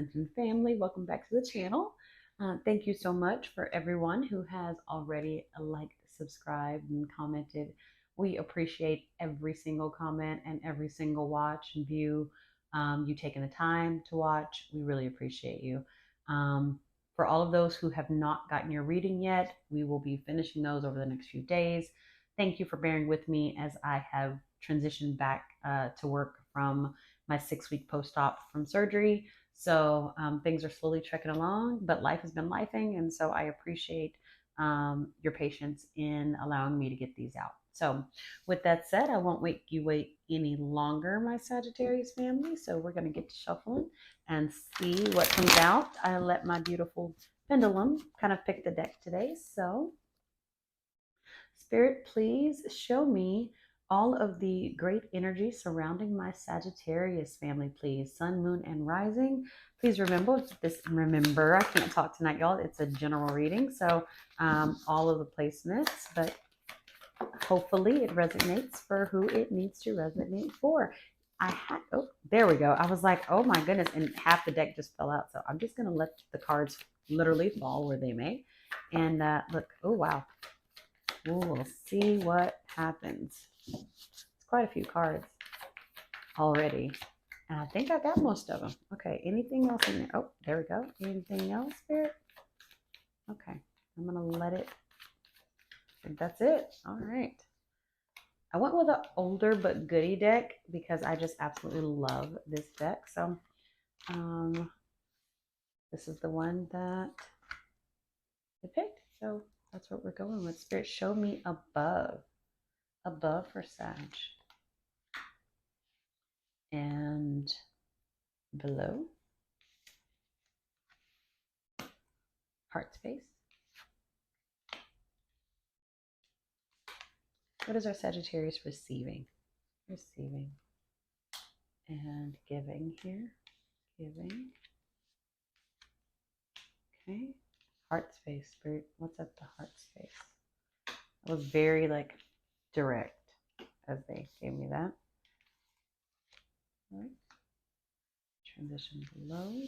Ascension family. Welcome back to the channel. Thank you so much for everyone who has already liked, subscribed, and commented. We appreciate every single comment and every single watch and view. You taking the time to watch, we really appreciate you. For all of those who have not gotten your reading yet, we will be finishing those over the next few days. Thank you for bearing with me as I have transitioned back to work from my 6 week post op from surgery. So things are slowly trekking along, but life has been lifing. And so I appreciate your patience in allowing me to get these out. So, with that said, I won't make you wait any longer, my Sagittarius family. So, we're going to get to shuffling and see what comes out. I let my beautiful pendulum kind of pick the deck today. So, Spirit, please show me all of the great energy surrounding my Sagittarius family, please. Sun, moon, and rising. Please remember, I can't talk tonight, y'all. It's a general reading. So all of the placements, but hopefully it resonates for who it needs to resonate for. Oh, there we go. I was like, oh my goodness. And half the deck just fell out. So I'm just going to let the cards literally fall where they may. And look, oh, wow. We'll see what happens. It's quite a few cards already. And I think I got most of them. Okay, anything else in there? Oh, there we go. Anything else, Spirit? Okay, I'm going to let it. I think that's it. All right. I went with an older but goodie deck because I just absolutely love this deck. So this is the one that I picked. So that's what we're going with. Spirit, show me above. Above for Sag. And below. Heart space. What is our Sagittarius receiving? Receiving. And giving here. Giving. Okay. Heart space, Spirit. What's at the heart space? I was very direct as they gave me that. All right. Transition below.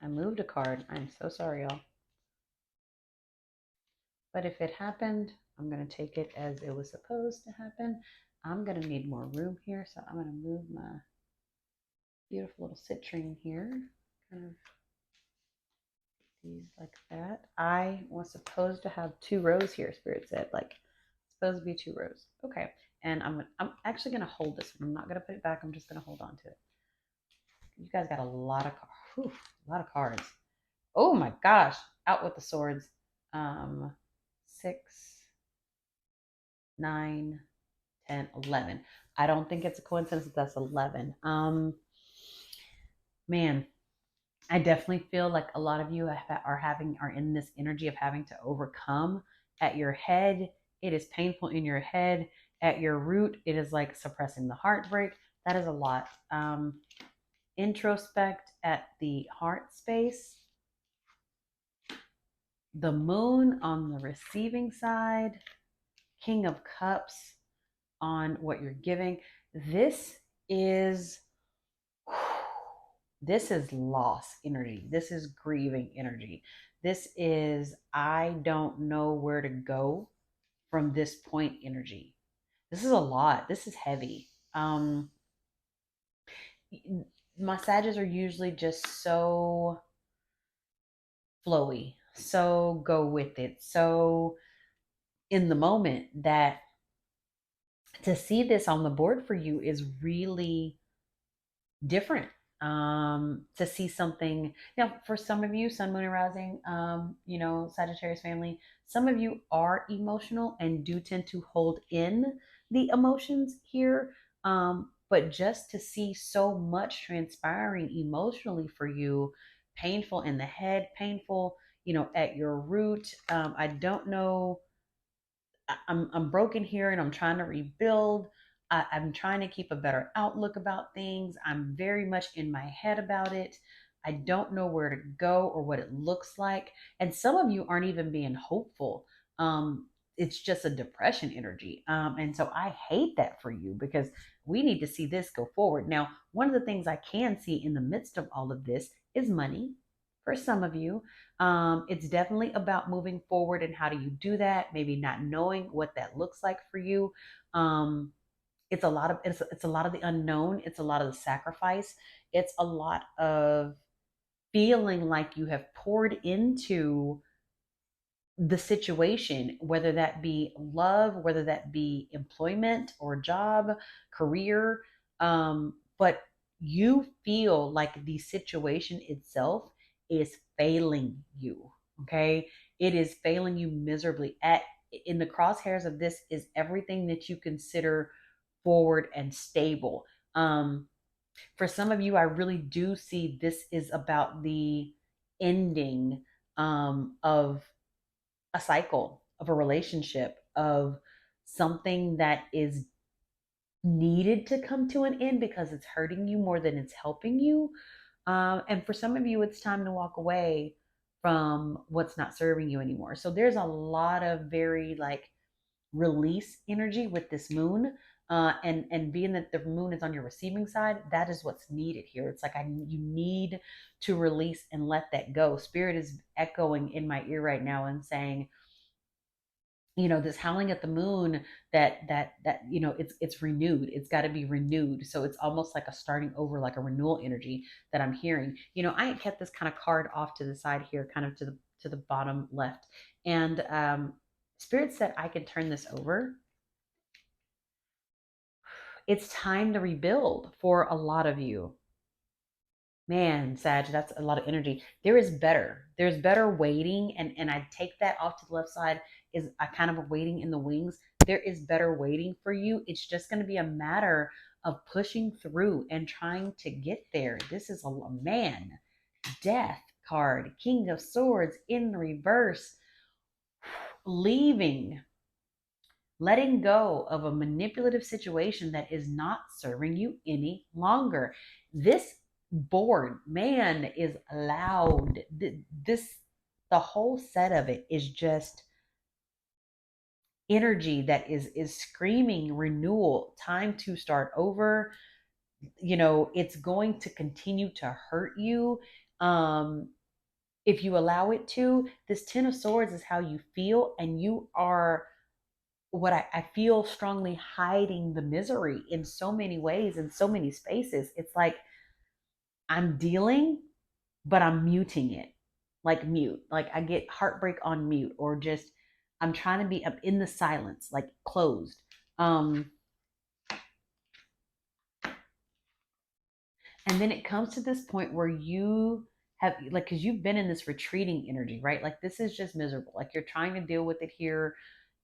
I moved a card. I'm so sorry, y'all. But if it happened, I'm going to take it as it was supposed to happen. I'm going to need more room here, so I'm going to move my beautiful little citrine here. Kind of these like that. I was supposed to have 2 rows here, Spirit said. Supposed to be 2 rows. Okay. And I'm actually going to hold this one. I'm not going to put it back. I'm just going to hold on to it. You guys got a lot of cards. Oh my gosh. Out with the swords. 6, 9, 10, 11. I don't think it's a coincidence that that's 11. Man, I definitely feel like a lot of you are in this energy of having to overcome. At your head, it is painful in your head. At your root, it is like suppressing the heartbreak. That is a lot. Introspect at the heart space. The moon on the receiving side. King of Cups on what you're giving. This is loss energy. This is grieving energy. This is, I don't know where to go from this point energy. This is a lot. This is heavy. My Sages are usually just so flowy, so go with it, so in the moment, that to see this on the board for you is really different. To see something now, for some of you, Sun, Moon, and Rising, Sagittarius family, some of you are emotional and do tend to hold in the emotions here. But just to see so much transpiring emotionally for you, painful in the head, painful, at your root. I don't know. I'm broken here and I'm trying to rebuild. I'm trying to keep a better outlook about things. I'm very much in my head about it. I don't know where to go or what it looks like. And some of you aren't even being hopeful. it's just a depression energy. And so I hate that for you, because we need to see this go forward. Now, one of the things I can see in the midst of all of this is money for some of you. It's definitely about moving forward, and how do you do that? Maybe not knowing what that looks like for you. Um, it's a lot of the unknown. It's a lot of the sacrifice. It's a lot of feeling like you have poured into the situation, whether that be love, whether that be employment or job, career. But you feel like the situation itself is failing you. Okay. It is failing you miserably. In the crosshairs of this is everything that you consider forward and stable. For some of you, I really do see this is about the ending of a cycle, of a relationship, of something that is needed to come to an end because it's hurting you more than it's helping you. And for some of you, it's time to walk away from what's not serving you anymore. So there's a lot of very like release energy with this moon. And being that the moon is on your receiving side, that is what's needed here. It's like you need to release and let that go. Spirit is echoing in my ear right now and saying, this howling at the moon, that it's renewed. It's got to be renewed. So it's almost like a starting over, like a renewal energy that I'm hearing. I kept this kind of card off to the side here, kind of to the bottom left. And Spirit said I could turn this over. It's time to rebuild for a lot of you. Man, Sag, that's a lot of energy. There is better. There's better waiting, and I take that off to the left side, is a kind of a waiting in the wings. There is better waiting for you. It's just going to be a matter of pushing through and trying to get there. This is a man, death card, King of Swords in reverse, leaving, letting go of a manipulative situation that is not serving you any longer. This board, man, is loud. The whole set of it is just energy that is screaming renewal, time to start over. It's going to continue to hurt you. If you allow it to. This 10 of Swords is how you feel, and you are, what I feel strongly, hiding the misery in so many ways, in so many spaces. It's like I'm dealing, but I'm muting it, like mute. Like I get heartbreak on mute, or just I'm trying to be up in the silence, like closed. And then it comes to this point where you have, like, because you've been in this retreating energy, right? Like this is just miserable. Like you're trying to deal with it here.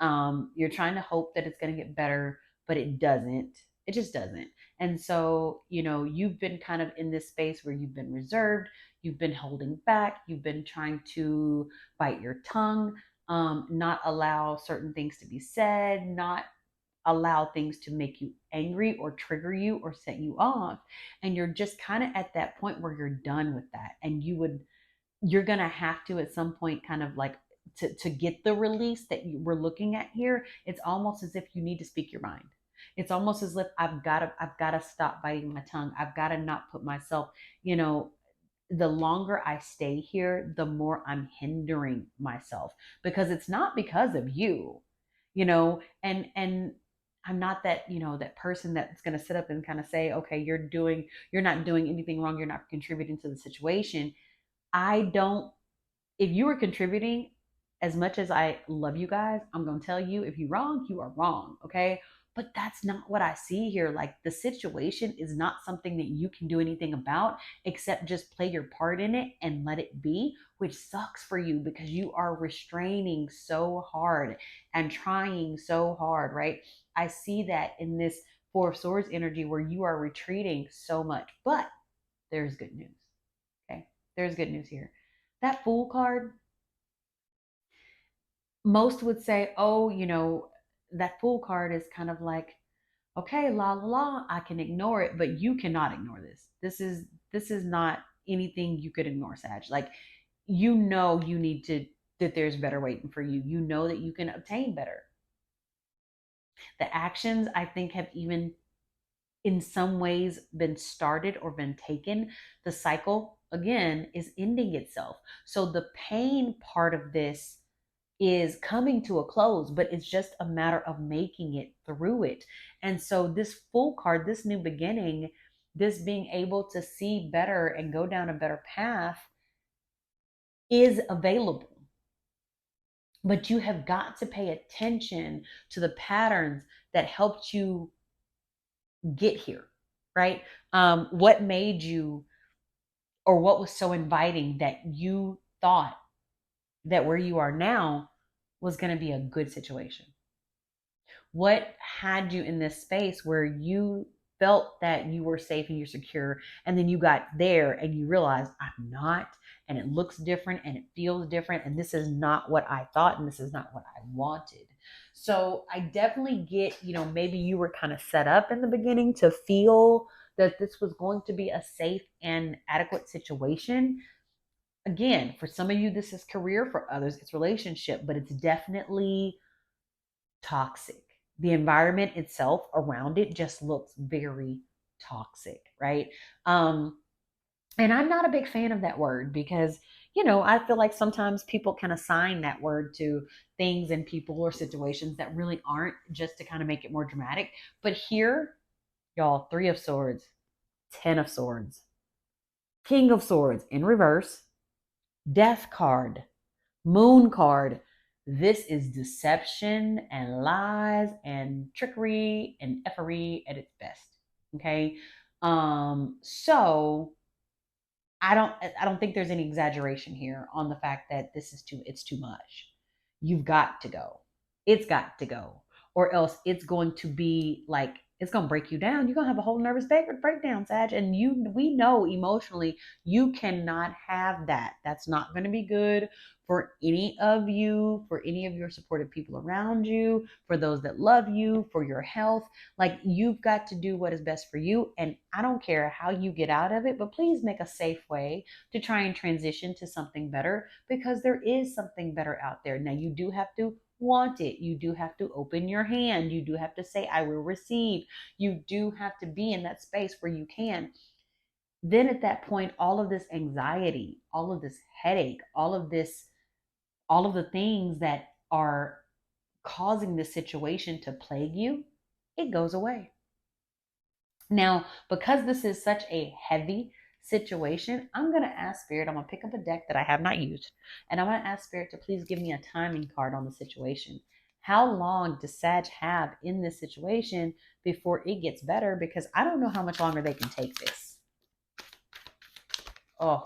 You're trying to hope that it's going to get better, but it doesn't. It just doesn't. And so, you've been kind of in this space where you've been reserved, you've been holding back, you've been trying to bite your tongue, not allow certain things to be said, not allow things to make you angry or trigger you or set you off. And you're just kind of at that point where you're done with that. And you're going to have to at some point kind of like to get the release that we're looking at here. It's almost as if you need to speak your mind. It's almost as if I've got to stop biting my tongue. I've got to not put myself, the longer I stay here, the more I'm hindering myself, because it's not because of you, and I'm not that, that person that's going to sit up and kind of say, okay, you're not doing anything wrong. You're not contributing to the situation. I don't, if you are contributing, as much as I love you guys, I'm going to tell you, if you're wrong, you are wrong. Okay. But that's not what I see here. Like the situation is not something that you can do anything about except just play your part in it and let it be, which sucks for you because you are restraining so hard and trying so hard, right? I see that in this Four of Swords energy where you are retreating so much. But there's good news. Okay. There's good news here. That Fool card, most would say, oh, that Fool card is kind of like, okay, la la la, I can ignore it, but you cannot ignore this. This is not anything you could ignore, Sag. Like, you need to that there's better waiting for you. You know that you can obtain better. The actions, I think, have even in some ways been started or been taken. The cycle, again, is ending itself. So the pain part of this is coming to a close, but it's just a matter of making it through it. And so, this full card, this new beginning, this being able to see better and go down a better path is available. But you have got to pay attention to the patterns that helped you get here, right? What made you, or what was so inviting that you thought that where you are now was going to be a good situation? What had you in this space where you felt that you were safe and you're secure, and then you got there and you realized I'm not, and it looks different and it feels different, and this is not what I thought, and this is not what I wanted? So I definitely get, maybe you were kind of set up in the beginning to feel that this was going to be a safe and adequate situation. Again, for some of you this is career, for others it's relationship, but it's definitely toxic. The environment itself around it just looks very toxic, right? And I'm not a big fan of that word because, I feel like sometimes people kind of assign that word to things and people or situations that really aren't, just to kind of make it more dramatic. But here, y'all, Three of Swords, Ten of Swords, King of Swords in reverse, Death card, Moon card. This is deception and lies and trickery and effery at its best. Okay. So I don't think there's any exaggeration here on the fact that it's too much. You've got to go. It's got to go. Or else it's going to be like, it's going to break you down. You're going to have a whole nervous breakdown, Sag. And we know emotionally you cannot have that. That's not going to be good for any of you, for any of your supportive people around you, for those that love you, for your health. Like, you've got to do what is best for you. And I don't care how you get out of it, but please make a safe way to try and transition to something better, because there is something better out there. Now, you do have to want it. You do have to open your hand. You do have to say, I will receive. You do have to be in that space where you can. Then at that point, all of this anxiety, all of this headache, all of the things that are causing this situation to plague you, it goes away. Now, because this is such a heavy situation, I'm going to ask Spirit, I'm going to pick up a deck that I have not used, and I'm going to ask Spirit to please give me a timing card on the situation. How long does Sag have in this situation before it gets better? Because I don't know how much longer they can take this. Oh,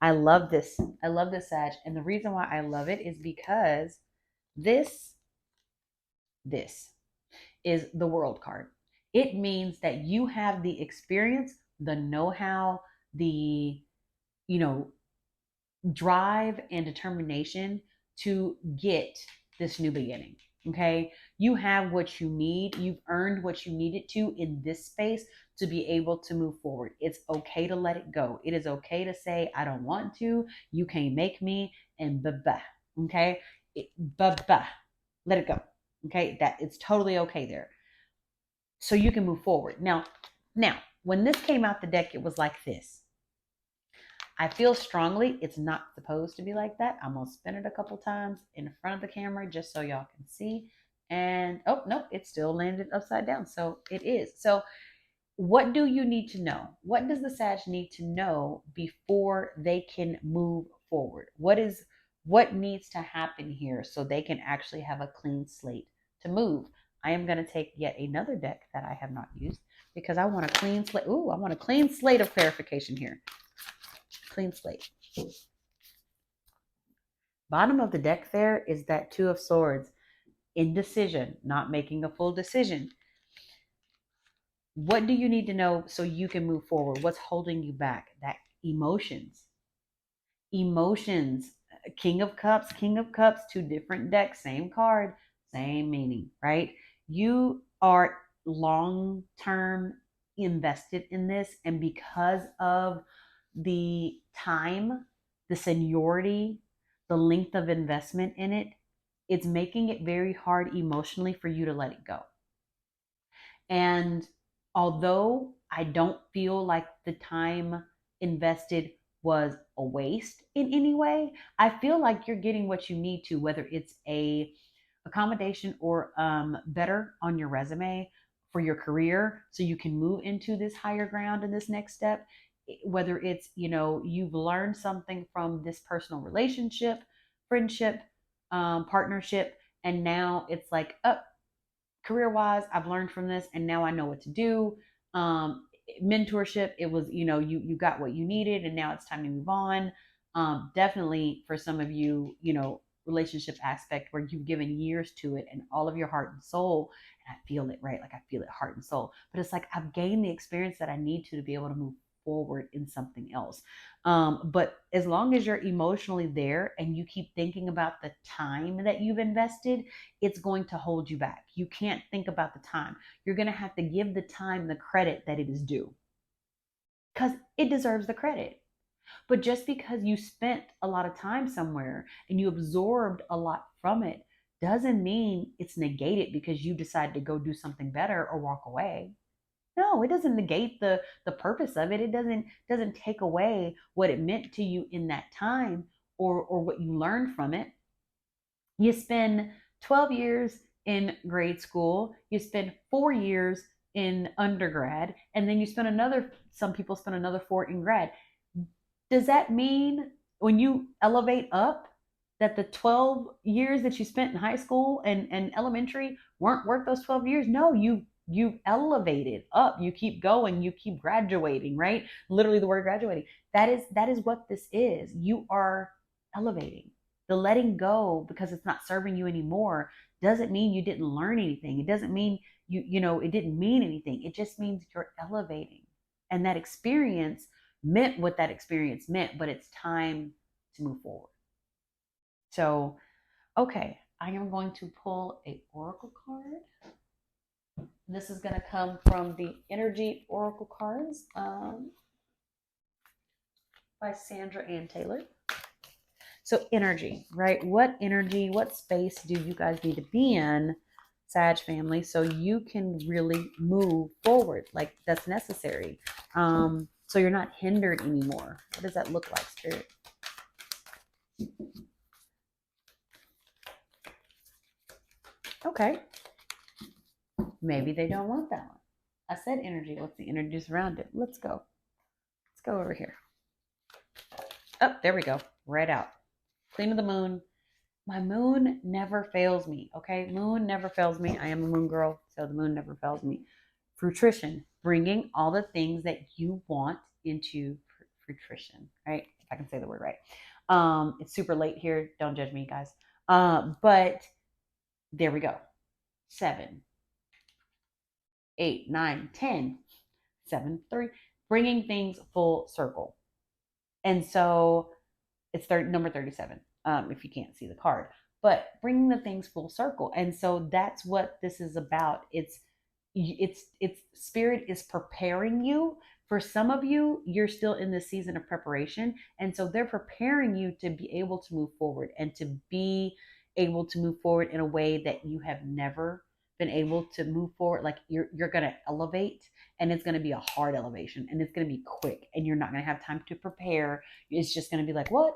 I love this. I love this, Sag. And the reason why I love it is because this is the World card. It means that you have the experience, the know-how, the, you know, drive and determination to get this new beginning. Okay. You have what you need. You've earned what you needed to in this space to be able to move forward. It's okay to let it go. It is okay to say, I don't want to. You can't make me. And blah. Okay. Blah. Let it go. Okay. That it's totally okay there. So you can move forward. Now, when this came out the deck, it was like this. I feel strongly it's not supposed to be like that. I'm going to spin it a couple times in front of the camera just so y'all can see. And, oh, no, it still landed upside down. So it is. So what do you need to know? What does the Sag need to know before they can move forward? What needs to happen here so they can actually have a clean slate to move? I am going to take yet another deck that I have not used because I want a clean slate. Ooh, I want a clean slate of clarification here. Clean slate. Bottom of the deck there is that Two of Swords. Indecision, not making a full decision. What do you need to know so you can move forward? What's holding you back? That emotions. King of Cups, two different decks, same card, same meaning, right? You are long term invested in this, and because of the time, the seniority, the length of investment in it, it's making it very hard emotionally for you to let it go. And although I don't feel like the time invested was a waste in any way, I feel like you're getting what you need to, whether it's a accommodation or better on your resume for your career so you can move into this higher ground in this next step. Whether it's, you've learned something from this personal relationship, friendship, partnership, and now it's like, up, career wise, I've learned from this and now I know what to do. Mentorship, it was, you got what you needed and now it's time to move on. Definitely for some of you, relationship aspect where you've given years to it and all of your heart and soul. And I feel it, right? Like I feel it heart and soul. But it's like I've gained the experience that I need to be able to move forward in something else. But as long as you're emotionally there and you keep thinking about the time that you've invested, it's going to hold you back. You can't think about the time. You're going to have to give the time the credit that it is due because it deserves the credit. But just because you spent a lot of time somewhere and you absorbed a lot from it doesn't mean it's negated because you decide to go do something better or walk away. No, it doesn't negate the purpose of it. It doesn't take away what it meant to you in that time or what you learned from it. You spend 12 years in grade school, you spend 4 years in undergrad, and then you spend another, some people spend another four in grad. Does that mean when you elevate up that the 12 years that you spent in high school and elementary weren't worth those 12 years? No, you elevated up, you keep going, you keep graduating, right? Literally the word graduating. That is what this is. You are elevating. The letting go because it's not serving you anymore doesn't mean you didn't learn anything. It doesn't mean it didn't mean anything. It just means you're elevating. And that experience meant what that experience meant, but it's time to move forward. So, okay, I am going to pull a oracle card. This is going to come from the Energy Oracle cards by Sandra Ann Taylor. So, energy, right? What energy, what space do you guys need to be in, Sag family, so you can really move forward like that's necessary? So you're not hindered anymore. What does that look like, Spirit? Okay. Maybe they don't want that one. I said energy. What's the energies around it? Let's go. Let's go over here. Oh, there we go. Right out. Queen of the moon. My moon never fails me. Okay. Moon never fails me. I am a moon girl. So the moon never fails me. Fruition. Bringing all the things that you want into fruition. Right. If I can say the word right. It's super late here. Don't judge me, guys. But there we go. 7, 8, 9, 10, 7, 3, bringing things full circle. And so it's number 37, if you can't see the card, but bringing the things full circle. And so that's what this is about. It's spirit is preparing you. For some of you, you're still in the season of preparation. And so they're preparing you to be able to move forward and to be able to move forward in a way that you have never been able to move forward. Like you're going to elevate, and it's going to be a hard elevation, and it's going to be quick, and you're not going to have time to prepare. It's just going to be like, what,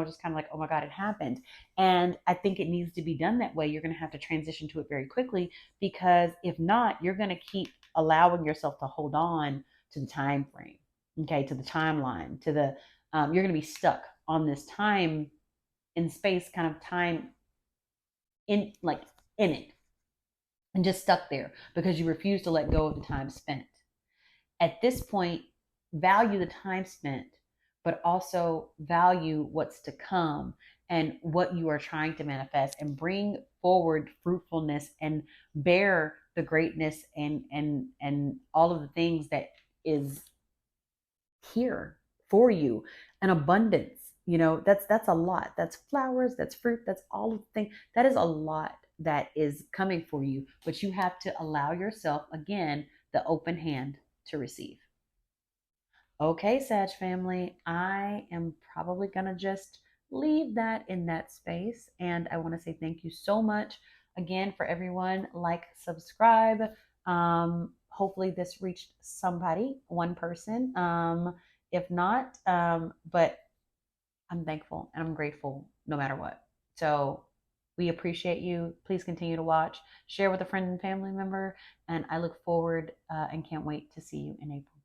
just kind of like, oh my God, it happened. And I think it needs to be done that way. You're going to have to transition to it very quickly, because if not, you're going to keep allowing yourself to hold on to the time frame, okay, to the timeline, to the, you're going to be stuck on this time in space, kind of time in it, and just stuck there because you refuse to let go of the time spent. At this point, value the time spent, but also value what's to come and what you are trying to manifest, and bring forward fruitfulness and bear the greatness and all of the things that is here for you, an abundance. That's a lot. That's flowers, that's fruit, that's all of the things. That is a lot that is coming for you, but you have to allow yourself, again, the open hand to receive. Okay, Sag family, I am probably going to just leave that in that space. And I want to say thank you so much again for everyone. Like, subscribe. Hopefully this reached somebody, one person. If not, but I'm thankful and I'm grateful no matter what. So we appreciate you. Please continue to watch, share with a friend and family member, and I look forward and can't wait to see you in April.